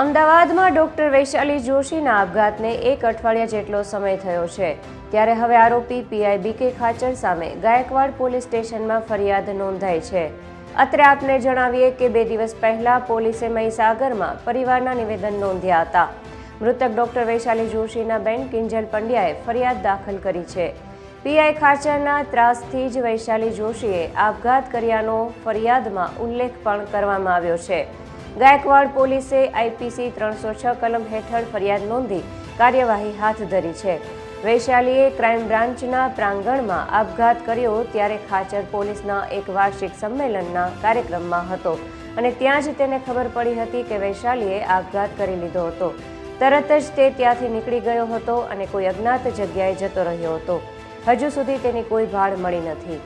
અમદાવાદમાં ડોક્ટર વૈશાલી જોશીના આપઘાતને 1 અઠવાડિયા જેટલો સમય થયો છે, ત્યારે હવે આરોપી પીઆઈ બીકે ખાચર સામે ગાયકવાડ પોલીસ સ્ટેશનમાં ફરિયાદ નોંધાઈ છે. અત્રે આપને જણાવીએ કે 2 દિવસ પહેલા પોલીસે મહીસાગરમાં પરિવારના નિવેદન નોંધ્યા હતા. મૃતક ડોક્ટર વૈશાલી જોશીના બેન કિંજલ પંડ્યાએ ફરિયાદ દાખલ કરી છે. પીઆઈ ખાચરના ત્રાસથી જ વૈશાલી જોશીએ આપઘાત કર્યાનો ફરિયાદમાં ઉલ્લેખ પણ કરવામાં આવ્યો છે. ગાયકવાડ પોલીસે આઈપીસી 306 કલમ હેઠળ ફરિયાદ નોંધી કાર્યવાહી હાથ ધરી છે. વૈશાલીએ ક્રાઇમ બ્રાન્ચના પ્રાંગણમાં આપઘાત કર્યો ત્યારે ખાચર પોલીસના એક વાર્ષિક સંમેલનના કાર્યક્રમમાં હતો અને ત્યાં જ તેને ખબર પડી હતી કે વૈશાલીએ આપઘાત કરી લીધો હતો. તરત જ તે ત્યાંથી નીકળી ગયો હતો અને કોઈ અજ્ઞાત જગ્યાએ જતો રહ્યો હતો. હજુ સુધી તેની કોઈ ભાળ મળી નથી.